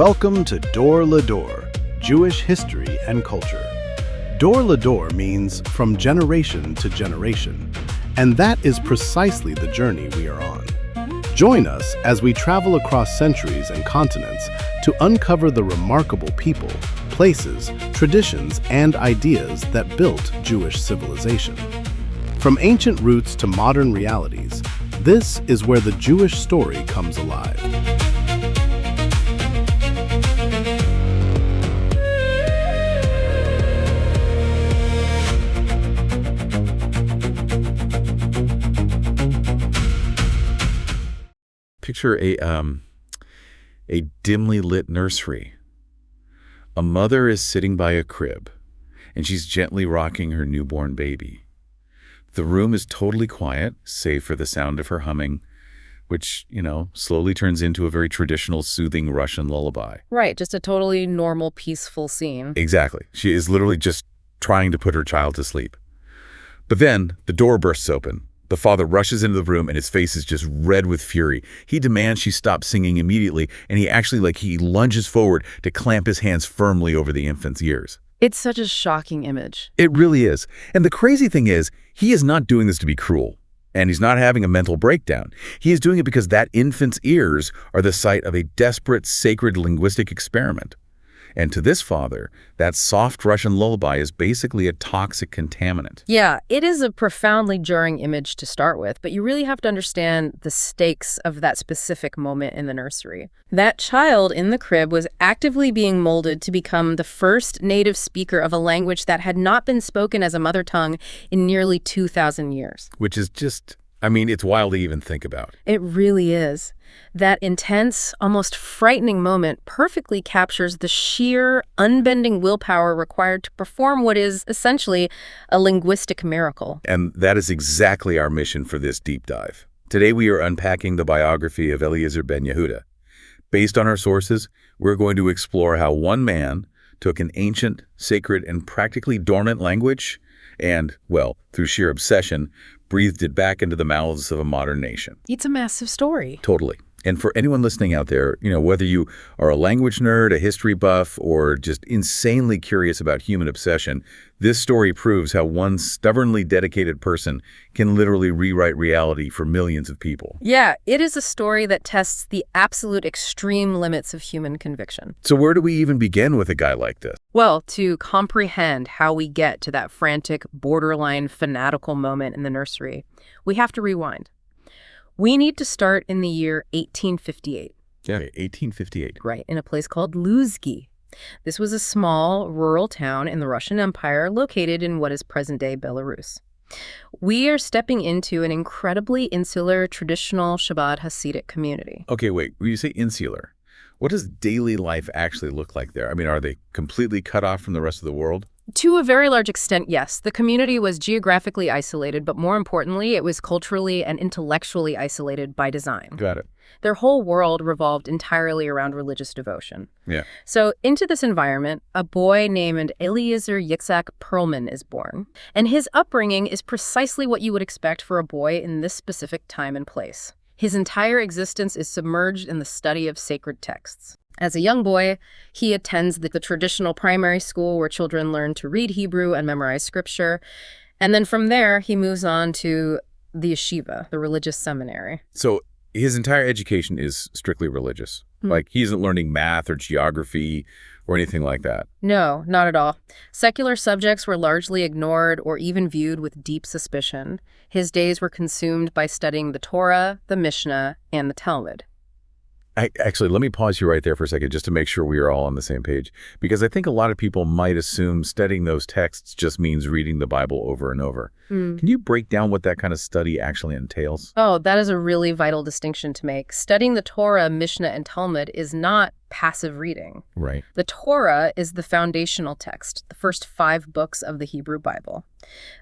Welcome to Dor Lador, Jewish History and Culture. Dor Lador means from generation to generation, and that is precisely the journey we are on. Join us as we travel across centuries and continents to uncover the remarkable people, places, traditions, and ideas that built Jewish civilization. From ancient roots to modern realities, this is where the Jewish story comes alive. Picture a dimly lit nursery. A mother is sitting by a crib, and she's gently rocking her newborn baby. The room is totally quiet, save for the sound of her humming, which, slowly turns into a very traditional, soothing Russian lullaby. Right, just a totally normal, peaceful scene. Exactly. She is literally just trying to put her child to sleep. But then the door bursts open. The father rushes into the room, and his face is just red with fury. He demands she stop singing immediately, and he lunges forward to clamp his hands firmly over the infant's ears. It's such a shocking image. It really is. And the crazy thing is, he is not doing this to be cruel, and he's not having a mental breakdown. He is doing it because that infant's ears are the site of a desperate, sacred linguistic experiment. And to this father, that soft Russian lullaby is basically a toxic contaminant. Yeah, it is a profoundly jarring image to start with, but you really have to understand the stakes of that specific moment in the nursery. That child in the crib was actively being molded to become the first native speaker of a language that had not been spoken as a mother tongue in nearly 2,000 years. Which is just, it's wild to even think about. It really is. That intense, almost frightening moment perfectly captures the sheer, unbending willpower required to perform what is essentially a linguistic miracle. And that is exactly our mission for this deep dive. Today we are unpacking the biography of Eliezer Ben-Yehuda. Based on our sources, we're going to explore how one man took an ancient, sacred, and practically dormant language and, through sheer obsession, breathed it back into the mouths of a modern nation. It's a massive story. Totally. And for anyone listening out there, whether you are a language nerd, a history buff, or just insanely curious about human obsession, this story proves how one stubbornly dedicated person can literally rewrite reality for millions of people. Yeah, it is a story that tests the absolute extreme limits of human conviction. So where do we even begin with a guy like this? Well, to comprehend how we get to that frantic, borderline fanatical moment in the nursery, we have to rewind. We need to start in the year 1858. Yeah, 1858. Right, in a place called Luzgi. This was a small, rural town in the Russian Empire located in what is present-day Belarus. We are stepping into an incredibly insular, traditional Shabbat Hasidic community. Okay, wait, when you say insular, what does daily life actually look like there? Are they completely cut off from the rest of the world? To a very large extent, yes. The community was geographically isolated, but more importantly, it was culturally and intellectually isolated by design. Got it. Their whole world revolved entirely around religious devotion. Yeah. So into this environment, a boy named Eliezer Yitzhak Perlman is born. And his upbringing is precisely what you would expect for a boy in this specific time and place. His entire existence is submerged in the study of sacred texts. As a young boy, he attends the traditional primary school where children learn to read Hebrew and memorize scripture. And then from there, he moves on to the yeshiva, the religious seminary. So his entire education is strictly religious. Like, he isn't learning math or geography or anything like that. No, not at all. Secular subjects were largely ignored or even viewed with deep suspicion. His days were consumed by studying the Torah, the Mishnah, and the Talmud. Actually, let me pause you right there for a second just to make sure we are all on the same page, because I think a lot of people might assume studying those texts just means reading the Bible over and over. Can you break down what that kind of study actually entails? Oh, that is a really vital distinction to make. Studying the Torah, Mishnah, and Talmud is not passive reading. Right. The Torah is the foundational text, the first 5 books of the Hebrew Bible.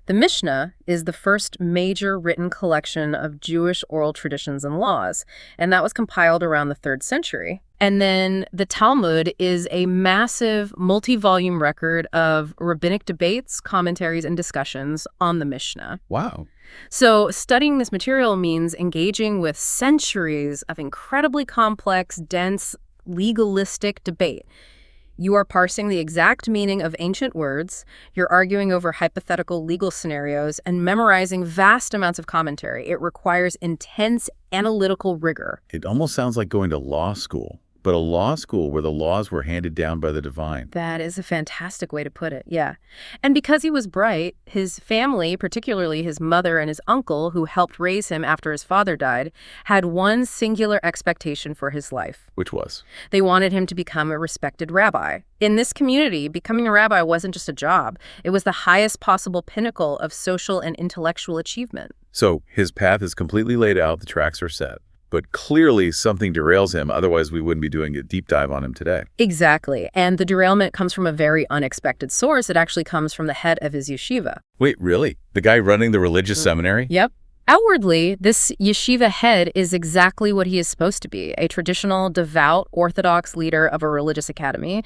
The Mishnah is the first major written collection of Jewish oral traditions and laws, and that was compiled around the 3rd century. And then the Talmud is a massive multi-volume record of rabbinic debates, commentaries, and discussions on the Mishnah. Wow. So studying this material means engaging with centuries of incredibly complex, dense, legalistic debate. You are parsing the exact meaning of ancient words, you're arguing over hypothetical legal scenarios, and memorizing vast amounts of commentary. It requires intense analytical rigor. It almost sounds like going to law school, but a law school where the laws were handed down by the divine. That is a fantastic way to put it, yeah. And because he was bright, his family, particularly his mother and his uncle, who helped raise him after his father died, had one singular expectation for his life. Which was? They wanted him to become a respected rabbi. In this community, becoming a rabbi wasn't just a job. It was the highest possible pinnacle of social and intellectual achievement. So his path is completely laid out, the tracks are set. But clearly something derails him, otherwise we wouldn't be doing a deep dive on him today. Exactly. And the derailment comes from a very unexpected source. It actually comes from the head of his yeshiva. Wait, really? The guy running the religious seminary? Yep. Outwardly, this yeshiva head is exactly what he is supposed to be, a traditional, devout, orthodox leader of a religious academy.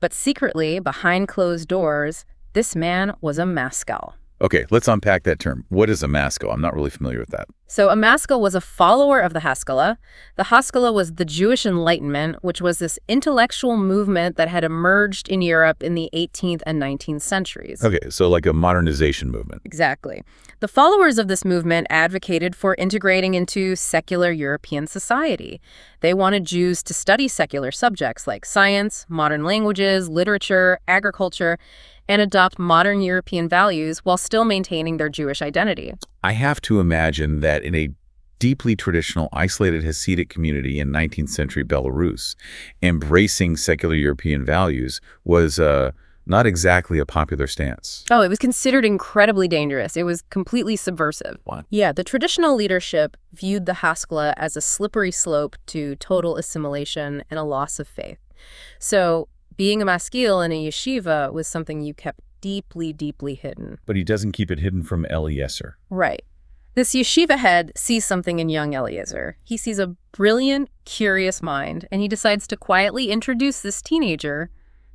But secretly, behind closed doors, this man was a maskal. Okay, let's unpack that term. What is a maskal? I'm not really familiar with that. So a maskal was a follower of the Haskalah. The Haskalah was the Jewish Enlightenment, which was this intellectual movement that had emerged in Europe in the 18th and 19th centuries. Okay, so like a modernization movement. Exactly. The followers of this movement advocated for integrating into secular European society. They wanted Jews to study secular subjects like science, modern languages, literature, agriculture, and adopt modern European values while still maintaining their Jewish identity. I have to imagine that in a deeply traditional, isolated Hasidic community in 19th century Belarus, embracing secular European values was not exactly a popular stance. Oh, it was considered incredibly dangerous. It was completely subversive. What? Yeah, the traditional leadership viewed the Haskalah as a slippery slope to total assimilation and a loss of faith. So being a maskil in a yeshiva was something you kept deeply, deeply hidden. But he doesn't keep it hidden from Eliezer. Right. This yeshiva head sees something in young Eliezer. He sees a brilliant, curious mind, and he decides to quietly introduce this teenager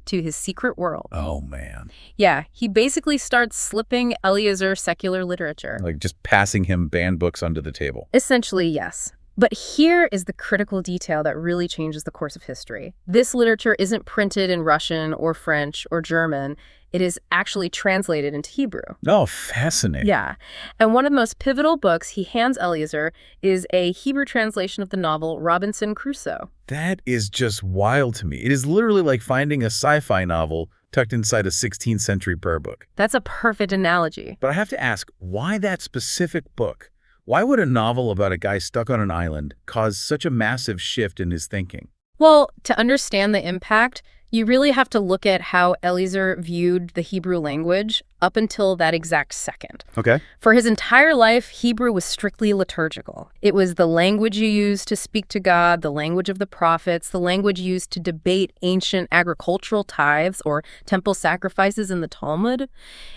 to his secret world. Oh, man. Yeah, he basically starts slipping Eliezer secular literature. Like just passing him banned books under the table. Essentially, yes. But here is the critical detail that really changes the course of history. This literature isn't printed in Russian or French or German. It is actually translated into Hebrew. Oh, fascinating. Yeah. And one of the most pivotal books he hands Eliezer is a Hebrew translation of the novel Robinson Crusoe. That is just wild to me. It is literally like finding a sci-fi novel tucked inside a 16th century prayer book. That's a perfect analogy. But I have to ask, why that specific book? Why would a novel about a guy stuck on an island cause such a massive shift in his thinking? Well, to understand the impact, you really have to look at how Eliezer viewed the Hebrew language up until that exact second. Okay. For his entire life, Hebrew was strictly liturgical. It was the language you used to speak to God, the language of the prophets, the language used to debate ancient agricultural tithes or temple sacrifices in the Talmud.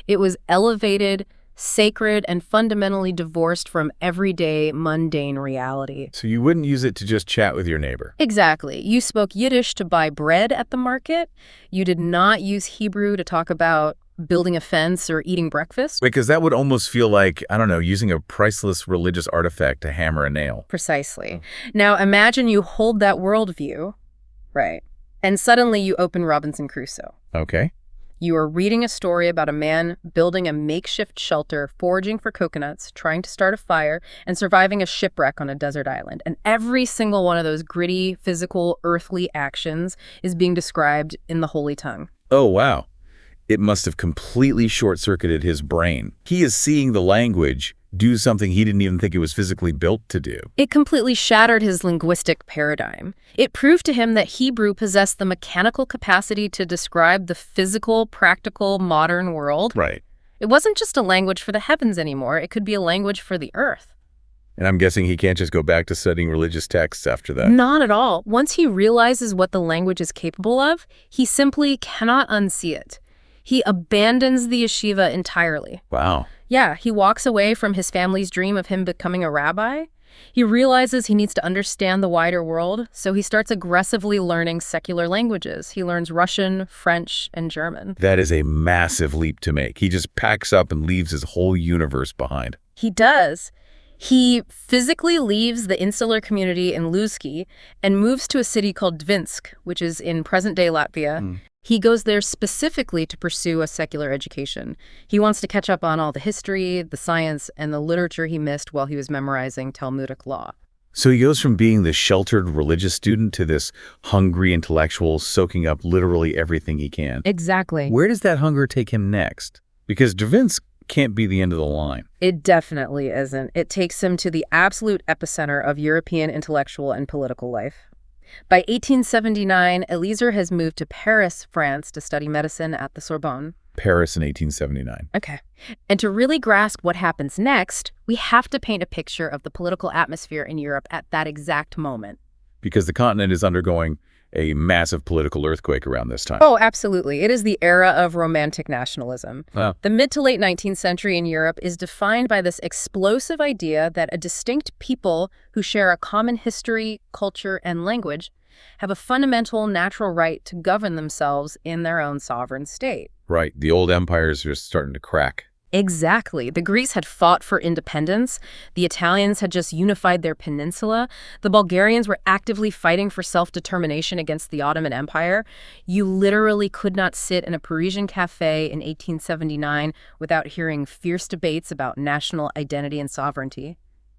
It was elevated, sacred, and fundamentally divorced from everyday, mundane reality. So you wouldn't use it to just chat with your neighbor? Exactly. You spoke Yiddish to buy bread at the market. You did not use Hebrew to talk about building a fence or eating breakfast. Because that would almost feel like, I don't know, using a priceless religious artifact to hammer a nail. Precisely. Now imagine you hold that worldview, right, and suddenly you open Robinson Crusoe. Okay. You are reading a story about a man building a makeshift shelter, foraging for coconuts, trying to start a fire, and surviving a shipwreck on a desert island. And every single one of those gritty, physical, earthly actions is being described in the Holy Tongue. Oh, wow. It must have completely short-circuited his brain. He is seeing the language do something he didn't even think it was physically built to do. It completely shattered his linguistic paradigm. It proved to him that Hebrew possessed the mechanical capacity to describe the physical, practical, modern world. Right. It wasn't just a language for the heavens anymore. It could be a language for the earth. And I'm guessing he can't just go back to studying religious texts after that. Not at all. Once he realizes what the language is capable of, he simply cannot unsee it. He abandons the yeshiva entirely. Wow. Yeah, he walks away from his family's dream of him becoming a rabbi. He realizes he needs to understand the wider world, so he starts aggressively learning secular languages. He learns Russian, French, and German. That is a massive leap to make. He just packs up and leaves his whole universe behind. He does. He physically leaves the insular community in Luzki and moves to a city called Dvinsk, which is in present-day Latvia. He goes there specifically to pursue a secular education. He wants to catch up on all the history, the science, and the literature he missed while he was memorizing Talmudic law. So he goes from being this sheltered religious student to this hungry intellectual soaking up literally everything he can. Exactly. Where does that hunger take him next? Because Dvinsk can't be the end of the line. It definitely isn't. It takes him to the absolute epicenter of European intellectual and political life. By 1879, Eliezer has moved to Paris, France, to study medicine at the Sorbonne. Paris in 1879. Okay. And to really grasp what happens next, we have to paint a picture of the political atmosphere in Europe at that exact moment. Because the continent is undergoing a massive political earthquake around this time. Oh, absolutely. It is the era of romantic nationalism. Wow. The mid to late 19th century in Europe is defined by this explosive idea that a distinct people who share a common history, culture, and language have a fundamental natural right to govern themselves in their own sovereign state. Right. The old empires are starting to crack. Exactly. The Greeks had fought for independence. The Italians had just unified their peninsula. The Bulgarians were actively fighting for self-determination against the Ottoman Empire. You literally could not sit in a Parisian cafe in 1879 without hearing fierce debates about national identity and sovereignty.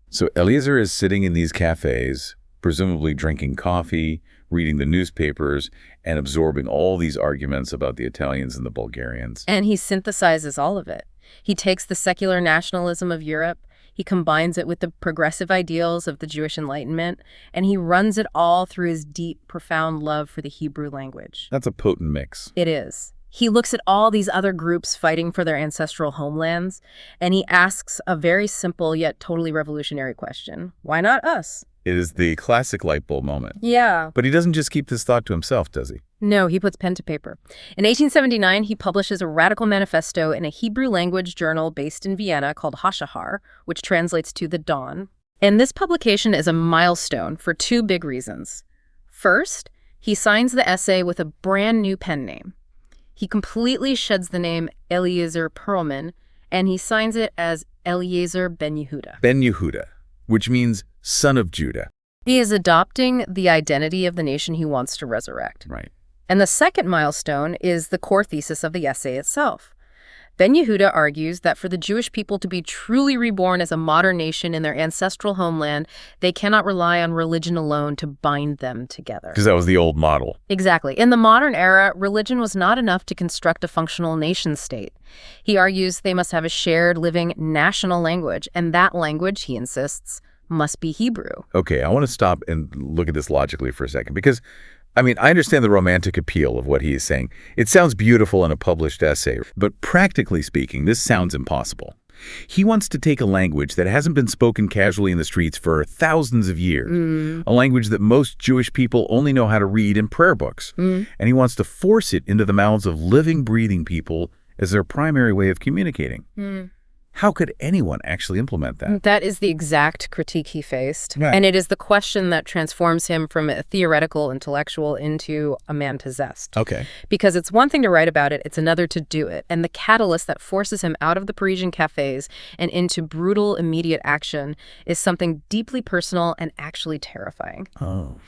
So Eliezer is sitting in these cafes, presumably drinking coffee, reading the newspapers, and absorbing all these arguments about the Italians and the Bulgarians. And he synthesizes all of it. He takes the secular nationalism of Europe, he combines it with the progressive ideals of the Jewish Enlightenment, and he runs it all through his deep, profound love for the Hebrew language. That's a potent mix. It is. He looks at all these other groups fighting for their ancestral homelands, and he asks a very simple yet totally revolutionary question. Why not us? It is the classic light bulb moment. Yeah. But he doesn't just keep this thought to himself, does he? No, he puts pen to paper. In 1879, he publishes a radical manifesto in a Hebrew language journal based in Vienna called Hashahar, which translates to the Dawn. And this publication is a milestone for two big reasons. First, he signs the essay with a brand new pen name. He completely sheds the name Eliezer Perlman, and he signs it as Eliezer Ben-Yehuda. Ben-Yehuda, which means son of Judah. He is adopting the identity of the nation he wants to resurrect. Right. And the second milestone is the core thesis of the essay itself. Ben-Yehuda argues that for the Jewish people to be truly reborn as a modern nation in their ancestral homeland, they cannot rely on religion alone to bind them together. Because that was the old model. Exactly. In the modern era, religion was not enough to construct a functional nation-state. He argues they must have a shared, living national language, and that language, he insists, must be Hebrew. Okay, I want to stop and look at this logically for a second, because I understand the romantic appeal of what he is saying. It sounds beautiful in a published essay, but practically speaking, this sounds impossible. He wants to take a language that hasn't been spoken casually in the streets for thousands of years, a language that most Jewish people only know how to read in prayer books, and he wants to force it into the mouths of living, breathing people as their primary way of communicating. How could anyone actually implement that? That is the exact critique he faced. Right. And it is the question that transforms him from a theoretical intellectual into a man possessed. Okay. Because it's one thing to write about it, it's another to do it. And the catalyst that forces him out of the Parisian cafes and into brutal, immediate action is something deeply personal and actually terrifying. Oh.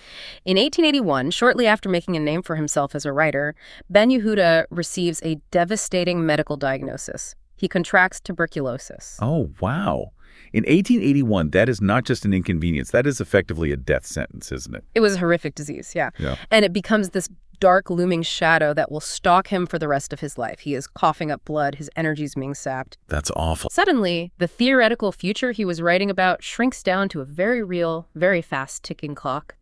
In 1881, shortly after making a name for himself as a writer, Ben-Yehuda receives a devastating medical diagnosis. He contracts tuberculosis. Oh, wow. In 1881, that is not just an inconvenience. That is effectively a death sentence, isn't it? It was a horrific disease, yeah. Yeah. And it becomes this dark, looming shadow that will stalk him for the rest of his life. He is coughing up blood. His energy's being sapped. That's awful. Suddenly, the theoretical future he was writing about shrinks down to a very real, very fast ticking clock.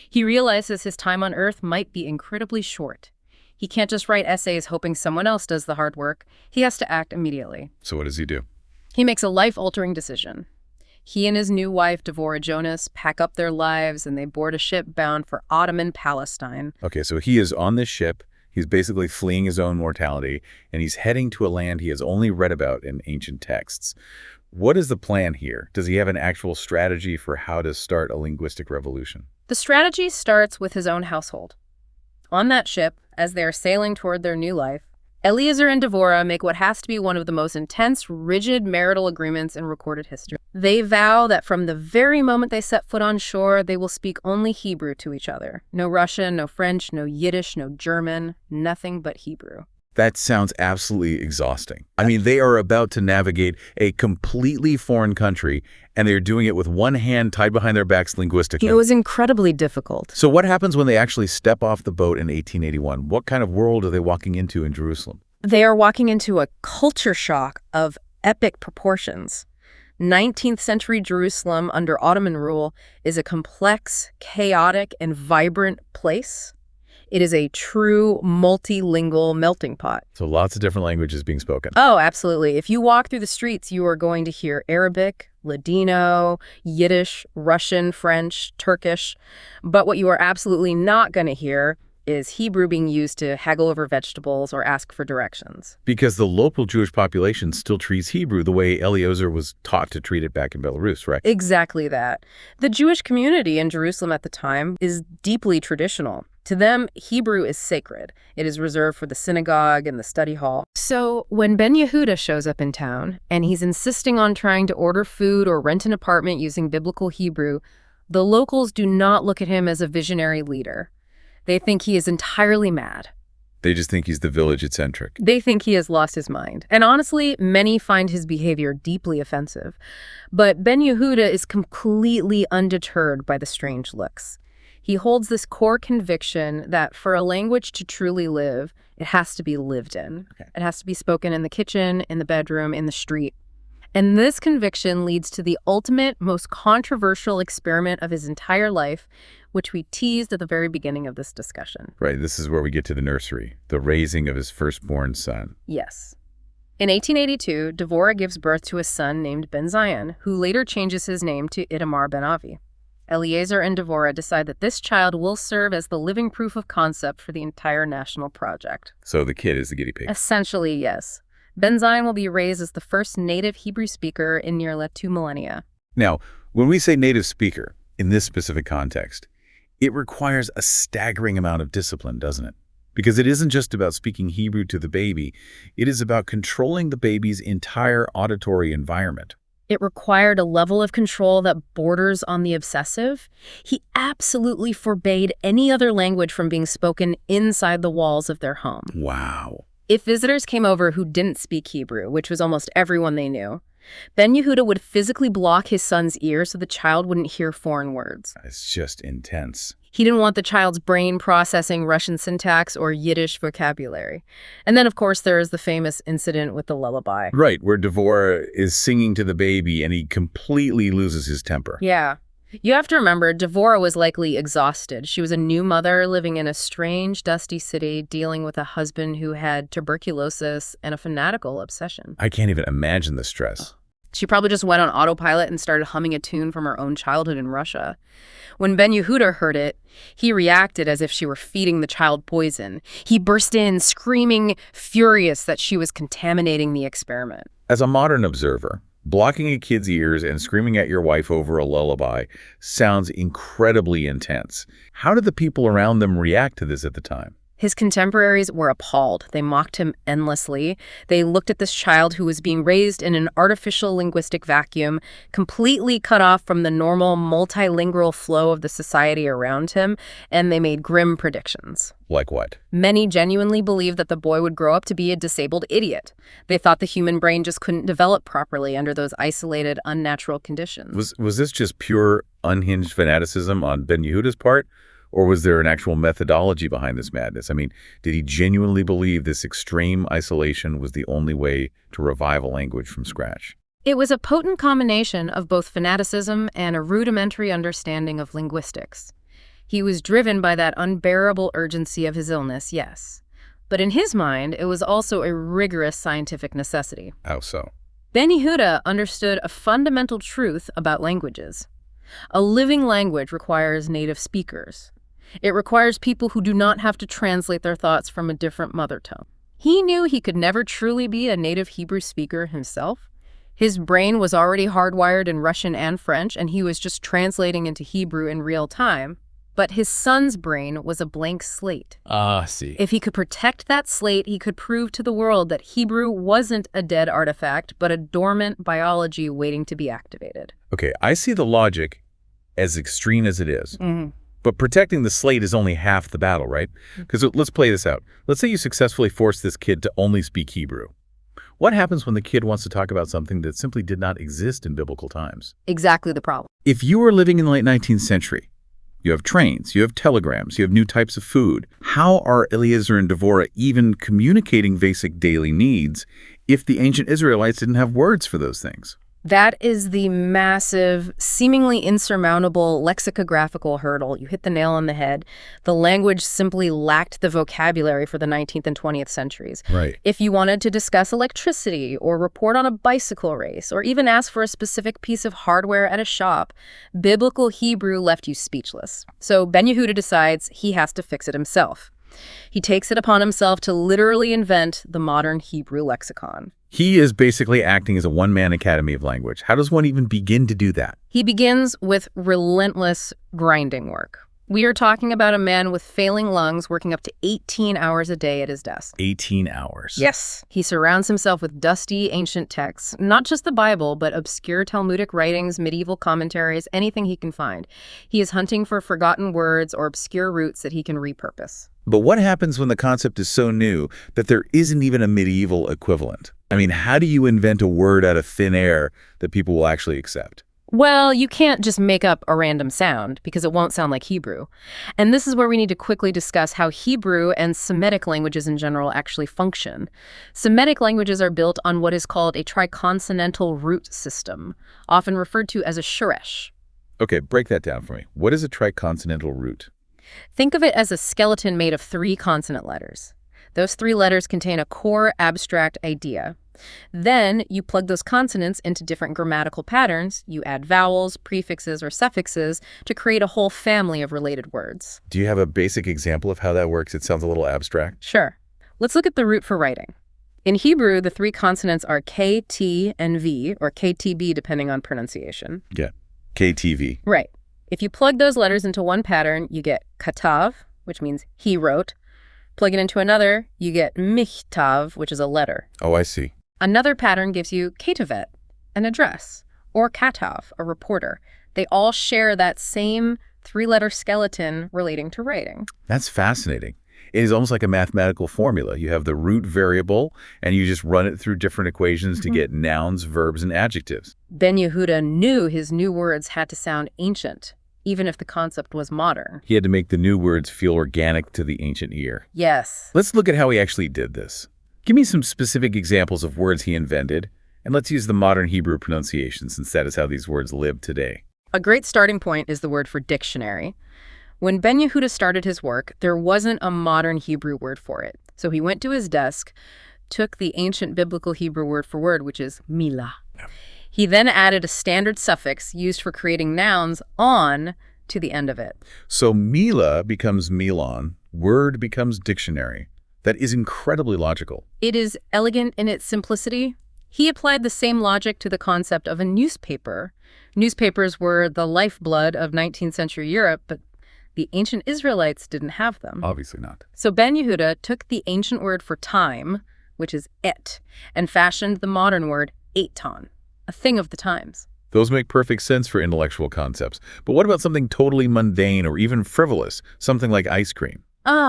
He realizes his time on Earth might be incredibly short. He can't just write essays hoping someone else does the hard work. He has to act immediately. So what does he do? He makes a life-altering decision. He and his new wife, Devorah Jonas, pack up their lives and they board a ship bound for Ottoman Palestine. Okay, so he is on this ship. He's basically fleeing his own mortality, and he's heading to a land he has only read about in ancient texts. What is the plan here? Does he have an actual strategy for how to start a linguistic revolution? The strategy starts with his own household. On that ship, as they are sailing toward their new life, Eliezer and Devorah make what has to be one of the most intense, rigid marital agreements in recorded history. They vow that from the very moment they set foot on shore, they will speak only Hebrew to each other. No Russian, no French, no Yiddish, no German, nothing but Hebrew. That sounds absolutely exhausting. I mean, they are about to navigate a completely foreign country, and they're doing it with one hand tied behind their backs linguistically. It was incredibly difficult. So what happens when they actually step off the boat in 1881? What kind of world are they walking into in Jerusalem? They are walking into a culture shock of epic proportions. 19th century Jerusalem under Ottoman rule is a complex, chaotic, and vibrant place. It is a true multilingual melting pot. So lots of different languages being spoken. Oh, absolutely. If you walk through the streets, you are going to hear Arabic, Ladino, Yiddish, Russian, French, Turkish. But what you are absolutely not going to hear is Hebrew being used to haggle over vegetables or ask for directions. Because the local Jewish population still treats Hebrew the way Eliezer was taught to treat it back in Belarus, right? Exactly that. The Jewish community in Jerusalem at the time is deeply traditional. To them, Hebrew is sacred. It is reserved for the synagogue and the study hall. So when Ben-Yehuda shows up in town and he's insisting on trying to order food or rent an apartment using biblical Hebrew, the locals do not look at him as a visionary leader. They think he is entirely mad. They just think he's the village eccentric. They think he has lost his mind. And honestly, many find his behavior deeply offensive. But Ben-Yehuda is completely undeterred by the strange looks. He holds this core conviction that for a language to truly live, it has to be lived in. Okay. It has to be spoken in the kitchen, in the bedroom, in the street. And this conviction leads to the ultimate, most controversial experiment of his entire life, which we teased at the very beginning of this discussion. Right, this is where we get to the nursery, the raising of his firstborn son. Yes. In 1882, Devorah gives birth to a son named Ben-Zion, who later changes his name to Itamar Ben-Avi. Eliezer and Devorah decide that this child will serve as the living proof of concept for the entire national project. So the kid is the guinea pig. Essentially, yes. Ben-Zion will be raised as the first native Hebrew speaker in nearly 2 millennia. Now, when we say native speaker, in this specific context, it requires a staggering amount of discipline, doesn't it? Because it isn't just about speaking Hebrew to the baby. It is about controlling the baby's entire auditory environment. It required a level of control that borders on the obsessive. He absolutely forbade any other language from being spoken inside the walls of their home. Wow. If visitors came over who didn't speak Hebrew, which was almost everyone they knew, Ben-Yehuda would physically block his son's ears so the child wouldn't hear foreign words. It's just intense. He didn't want the child's brain processing Russian syntax or Yiddish vocabulary. And then, of course, there is the famous incident with the lullaby. Right, where Devorah is singing to the baby and he completely loses his temper. Yeah. You have to remember, Devorah was likely exhausted. She was a new mother living in a strange, dusty city, dealing with a husband who had tuberculosis and a fanatical obsession. I can't even imagine the stress. She probably just went on autopilot and started humming a tune from her own childhood in Russia. When Ben-Yehuda heard it, he reacted as if she were feeding the child poison. He burst in, screaming, furious that she was contaminating the experiment. As a modern observer, blocking a kid's ears and screaming at your wife over a lullaby sounds incredibly intense. How did the people around them react to this at the time? His contemporaries were appalled. They mocked him endlessly. They looked at this child who was being raised in an artificial linguistic vacuum, completely cut off from the normal multilingual flow of the society around him, and they made grim predictions. Like what? Many genuinely believed that the boy would grow up to be a disabled idiot. They thought the human brain just couldn't develop properly under those isolated, unnatural conditions. Was this just pure, unhinged fanaticism on Ben-Yehuda's part? Or was there an actual methodology behind this madness? I mean, did he genuinely believe this extreme isolation was the only way to revive a language from scratch? It was a potent combination of both fanaticism and a rudimentary understanding of linguistics. He was driven by that unbearable urgency of his illness, yes. But in his mind, it was also a rigorous scientific necessity. How so? Ben-Yehuda understood a fundamental truth about languages. A living language requires native speakers. It requires people who do not have to translate their thoughts from a different mother tongue. He knew he could never truly be a native Hebrew speaker himself. His brain was already hardwired in Russian and French, and he was just translating into Hebrew in real time. But his son's brain was a blank slate. Ah, see. If he could protect that slate, he could prove to the world that Hebrew wasn't a dead artifact, but a dormant biology waiting to be activated. Okay, I see the logic, as extreme as it is. But protecting the slate is only half the battle, right? Because let's play this out. Let's say you successfully force this kid to only speak Hebrew. What happens when the kid wants to talk about something that simply did not exist in biblical times? Exactly the problem. If you were living in the late 19th century, you have trains, you have telegrams, you have new types of food. How are Eliezer and Devorah even communicating basic daily needs if the ancient Israelites didn't have words for those things? That is the massive, seemingly insurmountable lexicographical hurdle. You hit the nail on the head. The language simply lacked the vocabulary for the 19th and 20th centuries. Right. If you wanted to discuss electricity or report on a bicycle race or even ask for a specific piece of hardware at a shop, biblical Hebrew left you speechless. So Ben-Yehuda decides he has to fix it himself. He takes it upon himself to literally invent the modern Hebrew lexicon. He is basically acting as a one-man academy of language. How does one even begin to do that? He begins with relentless grinding work. We are talking about a man with failing lungs working up to 18 hours a day at his desk. 18 hours. Yes. He surrounds himself with dusty, ancient texts, not just the Bible, but obscure Talmudic writings, medieval commentaries, anything he can find. He is hunting for forgotten words or obscure roots that he can repurpose. But what happens when the concept is so new that there isn't even a medieval equivalent? I mean, how do you invent a word out of thin air that people will actually accept? Well, you can't just make up a random sound because it won't sound like Hebrew. And this is where we need to quickly discuss how Hebrew and Semitic languages in general actually function. Semitic languages are built on what is called a triconsonantal root system, often referred to as a shoresh. Okay, break that down for me. What is a triconsonantal root? Think of it as a skeleton made of 3 consonant letters. Those 3 letters contain a core abstract idea. Then you plug those consonants into different grammatical patterns. You add vowels, prefixes, or suffixes to create a whole family of related words. Do you have a basic example of how that works? It sounds a little abstract. Sure. Let's look at the root for writing. In Hebrew, the 3 consonants are K, T, and V, or KTB depending on pronunciation. Yeah, KTV. Right. If you plug those letters into one pattern, you get katav, which means he wrote. Plug it into another, you get michtav, which is a letter. Oh, I see. Another pattern gives you ketavet, an address, or katav, a reporter. They all share that same 3-letter skeleton relating to writing. That's fascinating. It is almost like a mathematical formula. You have the root variable, and you just run it through different equations to get nouns, verbs, and adjectives. Ben-Yehuda knew his new words had to sound ancient, even if the concept was modern. He had to make the new words feel organic to the ancient ear. Yes. Let's look at how he actually did this. Give me some specific examples of words he invented, and let's use the modern Hebrew pronunciation since that is how these words live today. A great starting point is the word for dictionary. When Ben-Yehuda started his work, there wasn't a modern Hebrew word for it. So he went to his desk, took the ancient biblical Hebrew word for word, which is milah. He then added a standard suffix used for creating nouns on to the end of it. So milah becomes milon, word becomes dictionary. That is incredibly logical. It is elegant in its simplicity. He applied the same logic to the concept of a newspaper. Newspapers were the lifeblood of 19th century Europe, but the ancient Israelites didn't have them. Obviously not. So Ben-Yehuda took the ancient word for time, which is et, and fashioned the modern word eitan, a thing of the times. Those make perfect sense for intellectual concepts. But what about something totally mundane or even frivolous, something like ice cream?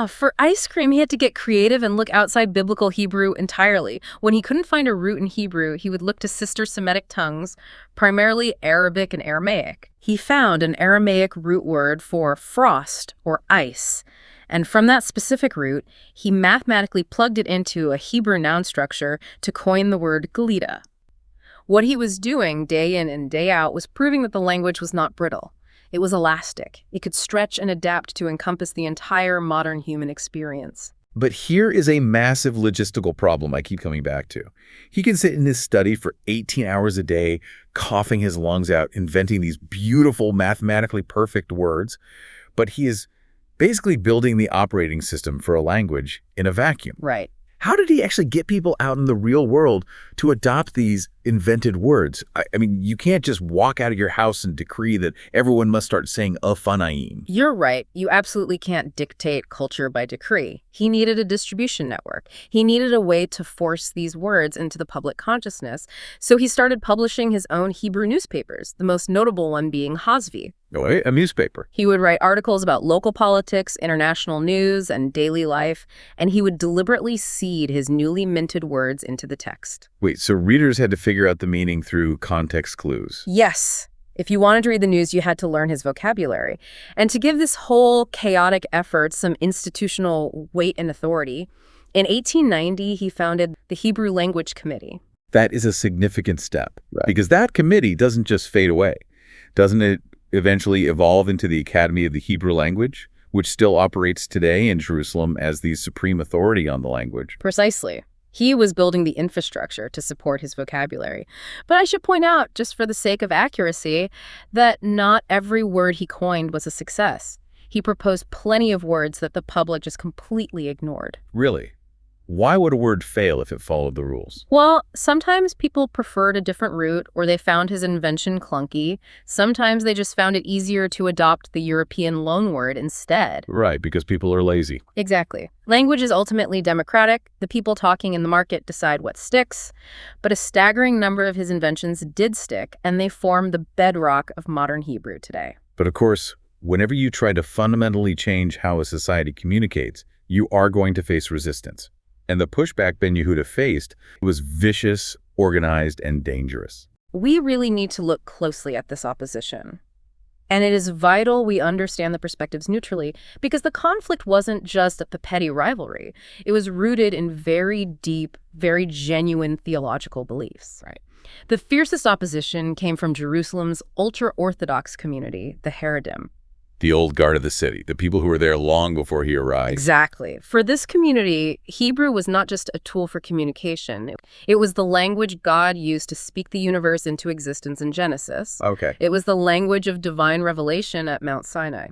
For ice cream, he had to get creative and look outside biblical Hebrew entirely. When he couldn't find a root in Hebrew, he would look to sister Semitic tongues, primarily Arabic and Aramaic. He found an Aramaic root word for frost or ice, and from that specific root, he mathematically plugged it into a Hebrew noun structure to coin the word glida. What he was doing day in and day out was proving that the language was not brittle. It was elastic. It could stretch and adapt to encompass the entire modern human experience. But here is a massive logistical problem I keep coming back to. He can sit in his study for 18 hours a day, coughing his lungs out, inventing these beautiful, mathematically perfect words, but he is basically building the operating system for a language in a vacuum. Right. How did he actually get people out in the real world to adopt these invented words. I mean, you can't just walk out of your house and decree that everyone must start saying afanaim. You're right. You absolutely can't dictate culture by decree. He needed a distribution network. He needed a way to force these words into the public consciousness. So he started publishing his own Hebrew newspapers, the most notable one being Hasvi. Oh, a newspaper. He would write articles about local politics, international news, and daily life, and he would deliberately seed his newly minted words into the text. Wait, so readers had to figure out the meaning through context clues. Yes. If you wanted to read the news, you had to learn his vocabulary. And to give this whole chaotic effort some institutional weight and authority, in 1890, he founded the Hebrew Language Committee. That is a significant step, because that committee doesn't just fade away. Doesn't it eventually evolve into the Academy of the Hebrew Language, which still operates today in Jerusalem as the supreme authority on the language? Precisely. He was building the infrastructure to support his vocabulary. But I should point out, just for the sake of accuracy, that not every word he coined was a success. He proposed plenty of words that the public just completely ignored. Really? Why would a word fail if it followed the rules? Well, sometimes people preferred a different route, or they found his invention clunky. Sometimes they just found it easier to adopt the European loanword instead. Right, because people are lazy. Exactly. Language is ultimately democratic. The people talking in the market decide what sticks. But a staggering number of his inventions did stick, and they form the bedrock of modern Hebrew today. But of course, whenever you try to fundamentally change how a society communicates, you are going to face resistance. And the pushback Ben-Yehuda faced was vicious, organized, and dangerous. We really need to look closely at this opposition. And it is vital we understand the perspectives neutrally, because the conflict wasn't just a petty rivalry. It was rooted in very deep, very genuine theological beliefs. Right. The fiercest opposition came from Jerusalem's ultra-Orthodox community, the Haredim. The old guard of the city, the people who were there long before he arrived. Exactly. For this community, Hebrew was not just a tool for communication. It was the language God used to speak the universe into existence in Genesis. Okay. It was the language of divine revelation at Mount Sinai.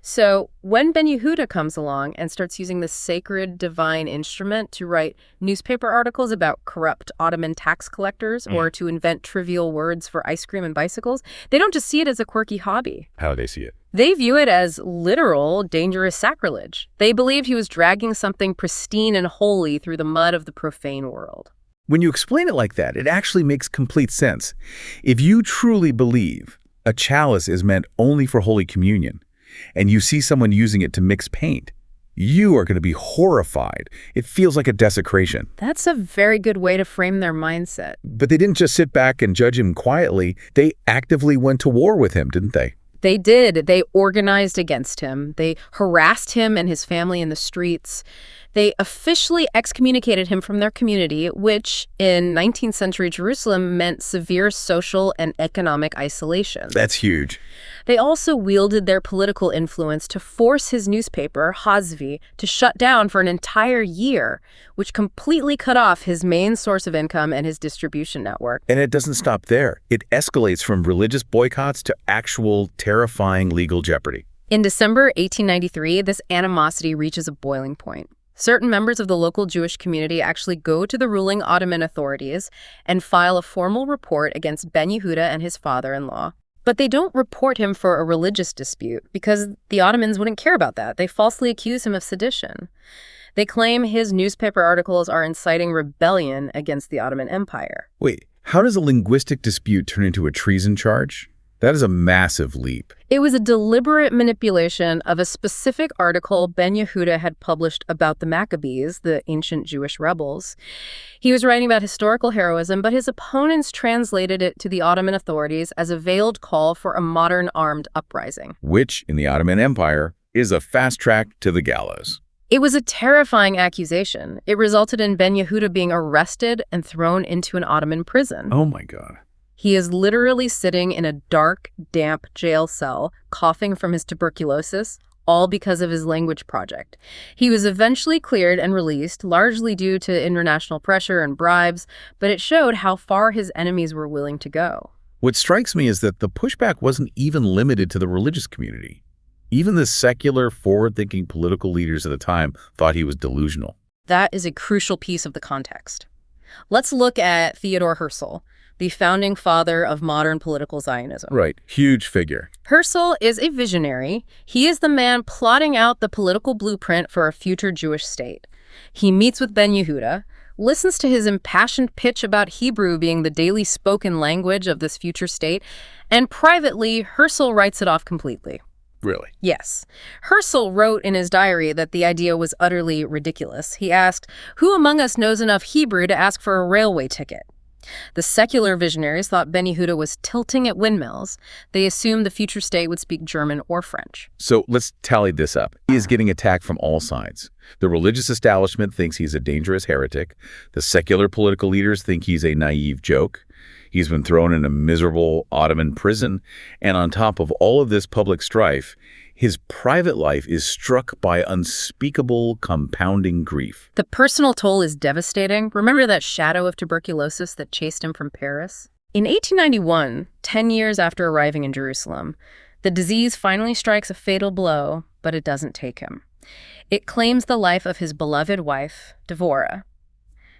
So when Ben-Yehuda comes along and starts using this sacred divine instrument to write newspaper articles about corrupt Ottoman tax collectors or to invent trivial words for ice cream and bicycles, they don't just see it as a quirky hobby. How do they see it? They view it as literal, dangerous sacrilege. They believed he was dragging something pristine and holy through the mud of the profane world. When you explain it like that, it actually makes complete sense. If you truly believe a chalice is meant only for Holy Communion, and you see someone using it to mix paint, you are going to be horrified. It feels like a desecration. That's a very good way to frame their mindset. But they didn't just sit back and judge him quietly. They actively went to war with him, didn't they? They did. They organized against him. They harassed him and his family in the streets. They officially excommunicated him from their community, which in 19th century Jerusalem meant severe social and economic isolation. That's huge. They also wielded their political influence to force his newspaper, Hasvi, to shut down for an entire year, which completely cut off his main source of income and his distribution network. And it doesn't stop there. It escalates from religious boycotts to actual terrifying legal jeopardy. In December 1893, this animosity reaches a boiling point. Certain members of the local Jewish community actually go to the ruling Ottoman authorities and file a formal report against Ben-Yehuda and his father-in-law. But they don't report him for a religious dispute because the Ottomans wouldn't care about that. They falsely accuse him of sedition. They claim his newspaper articles are inciting rebellion against the Ottoman Empire. Wait, how does a linguistic dispute turn into a treason charge? That is a massive leap. It was a deliberate manipulation of a specific article Ben-Yehuda had published about the Maccabees, the ancient Jewish rebels. He was writing about historical heroism, but his opponents translated it to the Ottoman authorities as a veiled call for a modern armed uprising. Which, in the Ottoman Empire, is a fast track to the gallows. It was a terrifying accusation. It resulted in Ben-Yehuda being arrested and thrown into an Ottoman prison. Oh my God. He is literally sitting in a dark, damp jail cell, coughing from his tuberculosis, all because of his language project. He was eventually cleared and released, largely due to international pressure and bribes, but it showed how far his enemies were willing to go. What strikes me is that the pushback wasn't even limited to the religious community. Even the secular, forward-thinking political leaders at the time thought he was delusional. That is a crucial piece of the context. Let's look at Theodor Herzl. the founding father of modern political Zionism. Right. Huge figure. Herzl is a visionary. He is the man plotting out the political blueprint for a future Jewish state. He meets with Ben-Yehuda, listens to his impassioned pitch about Hebrew being the daily spoken language of this future state, and privately, Herzl writes it off completely. Really? Yes. Herzl wrote in his diary that the idea was utterly ridiculous. He asked, "Who among us knows enough Hebrew to ask for a railway ticket?" The secular visionaries thought Ben-Yehuda was tilting at windmills. They assumed the future state would speak German or French. So let's tally this up. He is getting attacked from all sides. The religious establishment thinks he's a dangerous heretic. The secular political leaders think he's a naive joke. He's been thrown in a miserable Ottoman prison. And on top of all of this public strife, his private life is struck by unspeakable compounding grief. The personal toll is devastating. Remember that shadow of tuberculosis that chased him from Paris? In 1891, 10 years after arriving in Jerusalem, the disease finally strikes a fatal blow, but it doesn't take him. It claims the life of his beloved wife, Devorah.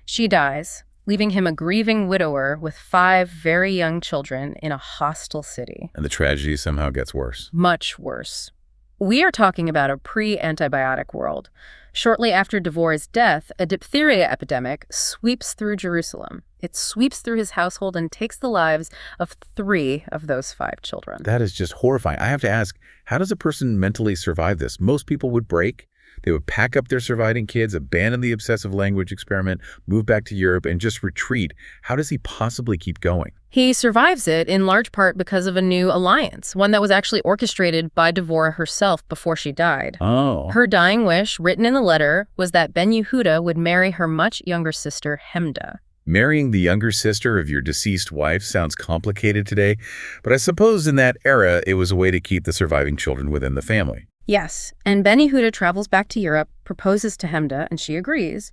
She dies, leaving him a grieving widower with 5 very young children in a hostile city. And the tragedy somehow gets worse. Much worse. We are talking about a pre-antibiotic world. Shortly after Devorah's death, a diphtheria epidemic sweeps through Jerusalem. It sweeps through his household and takes the lives of 3 of those 5 children. That is just horrifying. I have to ask, how does a person mentally survive this? Most people would break. They would pack up their surviving kids, abandon the obsessive language experiment, move back to Europe, and just retreat. How does he possibly keep going? He survives it in large part because of a new alliance, one that was actually orchestrated by Devorah herself before she died. Oh. Her dying wish, written in the letter, was that Ben-Yehuda would marry her much younger sister, Hemda. Marrying the younger sister of your deceased wife sounds complicated today, but I suppose in that era, it was a way to keep the surviving children within the family. Yes, and Ben-Yehuda travels back to Europe, proposes to Hemda, and she agrees.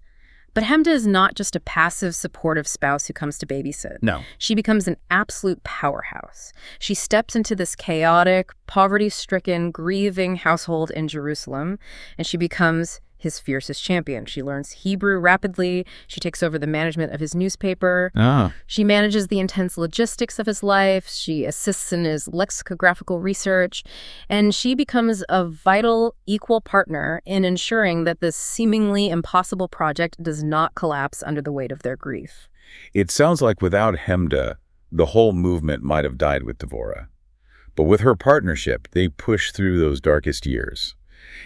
But Hemda is not just a passive, supportive spouse who comes to babysit. No. She becomes an absolute powerhouse. She steps into this chaotic, poverty-stricken, grieving household in Jerusalem, and she becomes his fiercest champion. She learns Hebrew rapidly. She takes over the management of his newspaper. She manages the intense logistics of his life. She assists in his lexicographical research. And she becomes a vital, equal partner in ensuring that this seemingly impossible project does not collapse under the weight of their grief. It sounds like without Hemda, the whole movement might have died with Devorah. But with her partnership, they push through those darkest years.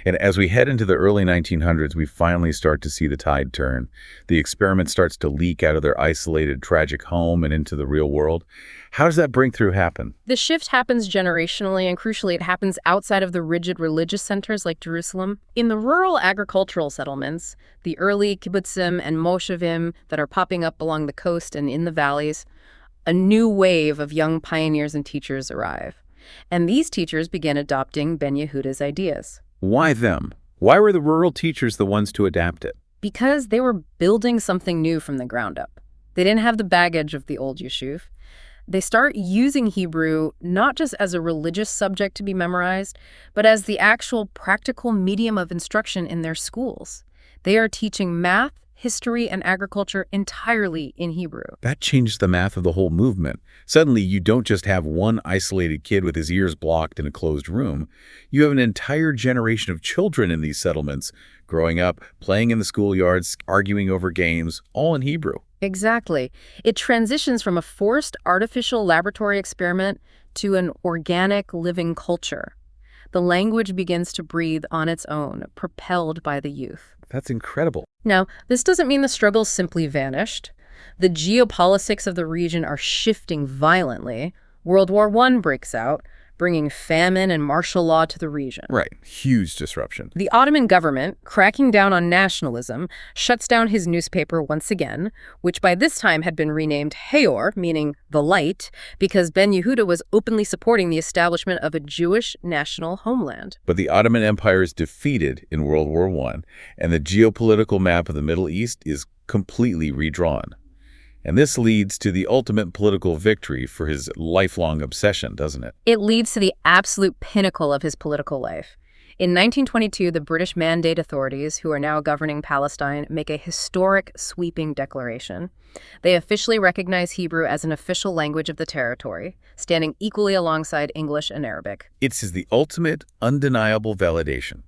And as we head into the early 1900s, we finally start to see the tide turn. The experiment starts to leak out of their isolated, tragic home and into the real world. How does that breakthrough happen? The shift happens generationally, and crucially, it happens outside of the rigid religious centers like Jerusalem. In the rural agricultural settlements, the early kibbutzim and moshavim that are popping up along the coast and in the valleys, a new wave of young pioneers and teachers arrive. And these teachers begin adopting Ben-Yehuda's ideas. Why them? Why were the rural teachers the ones to adapt it? Because they were building something new from the ground up. They didn't have the baggage of the old yeshuv. They start using Hebrew not just as a religious subject to be memorized, but as the actual practical medium of instruction in their schools. They are teaching math, history, and agriculture entirely in Hebrew. That changed the math of the whole movement. Suddenly, you don't just have one isolated kid with his ears blocked in a closed room. You have an entire generation of children in these settlements, growing up, playing in the schoolyards, arguing over games, all in Hebrew. Exactly. It transitions from a forced artificial laboratory experiment to an organic living culture. The language begins to breathe on its own, propelled by the youth. That's incredible. Now, this doesn't mean the struggle simply vanished. The geopolitics of the region are shifting violently. World War I breaks out, bringing famine and martial law to the region. Right. Huge disruption. The Ottoman government, cracking down on nationalism, shuts down his newspaper once again, which by this time had been renamed Heor, meaning the light, because Ben-Yehuda was openly supporting the establishment of a Jewish national homeland. But the Ottoman Empire is defeated in World War I, and the geopolitical map of the Middle East is completely redrawn. And this leads to the ultimate political victory for his lifelong obsession, doesn't it? It leads to the absolute pinnacle of his political life. In 1922, the British Mandate authorities, who are now governing Palestine, make a historic, sweeping declaration. They officially recognize Hebrew as an official language of the territory, standing equally alongside English and Arabic. It's the ultimate, undeniable validation.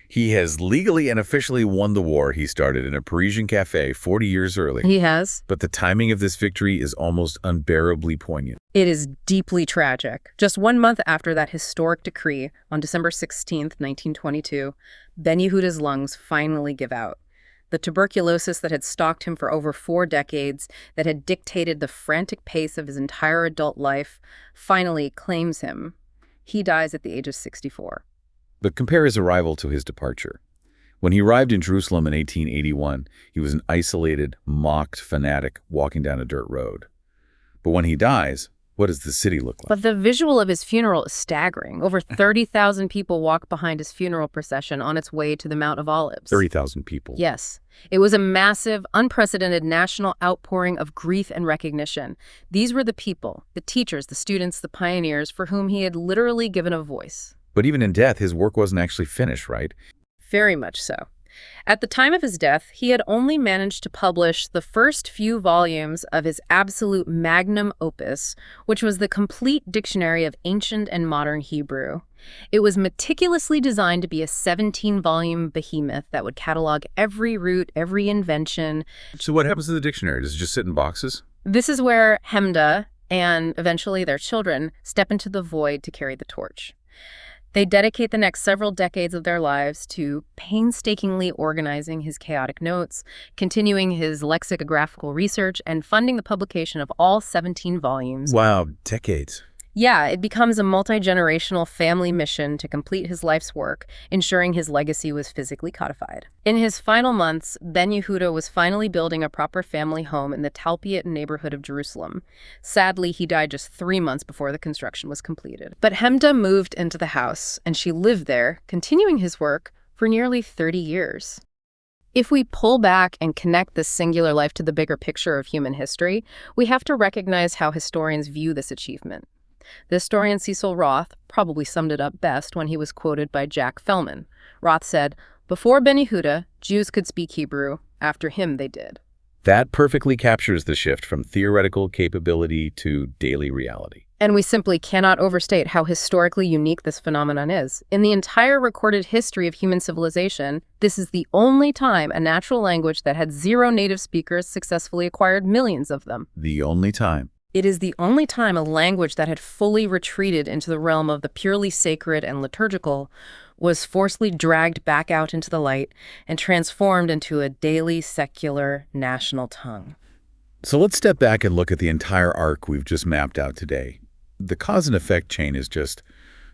He has legally and officially won the war he started in a Parisian cafe 40 years earlier. He has. But the timing of this victory is almost unbearably poignant. It is deeply tragic. Just 1 month after that historic decree, on December 16, 1922, Ben-Yehuda's lungs finally give out. The tuberculosis that had stalked him for over 4 decades, that had dictated the frantic pace of his entire adult life, finally claims him. He dies at the age of 64. But compare his arrival to his departure. When he arrived in Jerusalem in 1881, he was an isolated, mocked fanatic walking down a dirt road. But when he dies, what does the city look like? But the visual of his funeral is staggering. Over 30,000 people walk behind his funeral procession on its way to the Mount of Olives. 30,000 people. Yes. It was a massive, unprecedented national outpouring of grief and recognition. These were the people, the teachers, the students, the pioneers, for whom he had literally given a voice. But even in death, his work wasn't actually finished, right? Very much so. At the time of his death, he had only managed to publish the first few volumes of his absolute magnum opus, which was the complete dictionary of ancient and modern Hebrew. It was meticulously designed to be a 17-volume behemoth that would catalog every root, every invention. So what happens to the dictionary? Does it just sit in boxes? This is where Hemda and eventually their children step into the void to carry the torch. They dedicate the next several decades of their lives to painstakingly organizing his chaotic notes, continuing his lexicographical research, and funding the publication of all 17 volumes. Wow, decades. Yeah, it becomes a multi-generational family mission to complete his life's work, ensuring his legacy was physically codified. In his final months, Ben-Yehuda was finally building a proper family home in the Talpiot neighborhood of Jerusalem. Sadly, he died just 3 months before the construction was completed. But Hemda moved into the house, and she lived there, continuing his work for nearly 30 years. If we pull back and connect this singular life to the bigger picture of human history, we have to recognize how historians view this achievement. The historian Cecil Roth probably summed it up best when he was quoted by Jack Fellman. Roth said, "Before Ben-Yehuda, Jews could speak Hebrew. After him, they did." That perfectly captures the shift from theoretical capability to daily reality. And we simply cannot overstate how historically unique this phenomenon is. In the entire recorded history of human civilization, this is the only time a natural language that had 0 native speakers successfully acquired millions of them. The only time. It is the only time a language that had fully retreated into the realm of the purely sacred and liturgical was forcibly dragged back out into the light and transformed into a daily secular national tongue. So let's step back and look at the entire arc we've just mapped out today. The cause and effect chain is just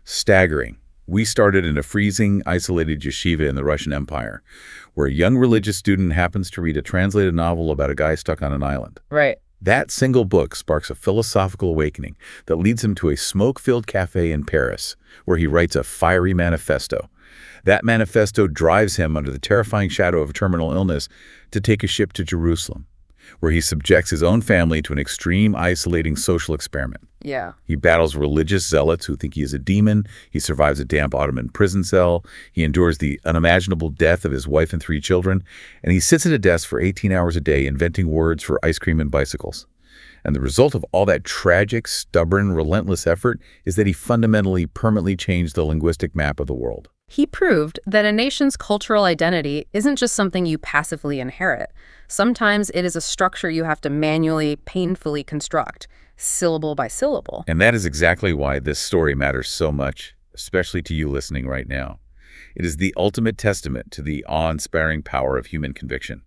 staggering. We started in a freezing, isolated yeshiva in the Russian Empire, where a young religious student happens to read a translated novel about a guy stuck on an island. Right. That single book sparks a philosophical awakening that leads him to a smoke-filled cafe in Paris, where he writes a fiery manifesto. That manifesto drives him under the terrifying shadow of terminal illness to take a ship to Jerusalem, where he subjects his own family to an extreme, isolating social experiment. Yeah. He battles religious zealots who think he is a demon. He survives a damp Ottoman prison cell. He endures the unimaginable death of his wife and 3 children. And he sits at a desk for 18 hours a day inventing words for ice cream and bicycles. And the result of all that tragic, stubborn, relentless effort is that he fundamentally, permanently changed the linguistic map of the world. He proved that a nation's cultural identity isn't just something you passively inherit. Sometimes it is a structure you have to manually, painfully construct, syllable by syllable. And that is exactly why this story matters so much, especially to you listening right now. It is the ultimate testament to the awe-inspiring power of human conviction.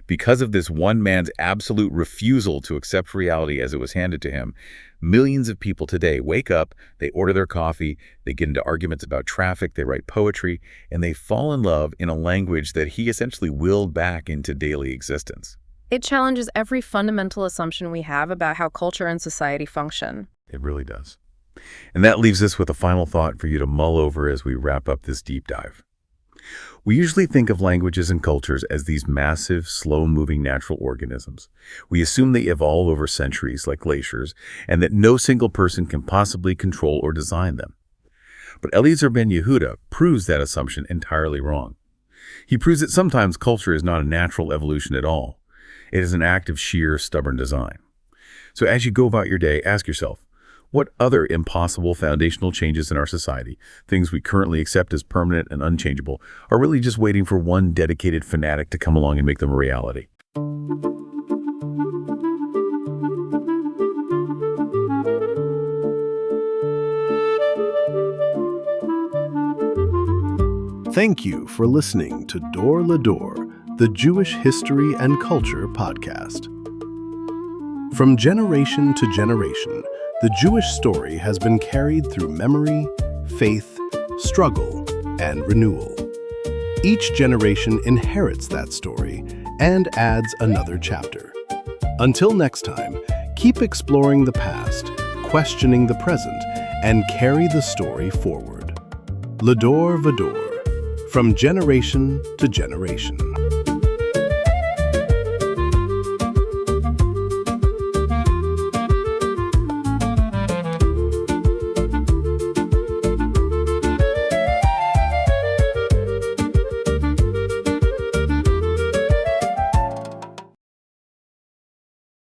Because of this one man's absolute refusal to accept reality as it was handed to him, millions of people today wake up, they order their coffee, they get into arguments about traffic, they write poetry, and they fall in love in a language that he essentially willed back into daily existence. It challenges every fundamental assumption we have about how culture and society function. It really does. And that leaves us with a final thought for you to mull over as we wrap up this deep dive. We usually think of languages and cultures as these massive, slow-moving natural organisms. We assume they evolve over centuries like glaciers, and that no single person can possibly control or design them. But Eliezer Ben-Yehuda proves that assumption entirely wrong. He proves that sometimes culture is not a natural evolution at all. It is an act of sheer, stubborn design. So as you go about your day, ask yourself, what other impossible foundational changes in our society, things we currently accept as permanent and unchangeable, are really just waiting for one dedicated fanatic to come along and make them a reality? Thank you for listening to Dor Lador, the Jewish History and Culture podcast. From generation to generation, the Jewish story has been carried through memory, faith, struggle, and renewal. Each generation inherits that story and adds another chapter. Until next time, keep exploring the past, questioning the present, and carry the story forward. Lador Vador, from generation to generation.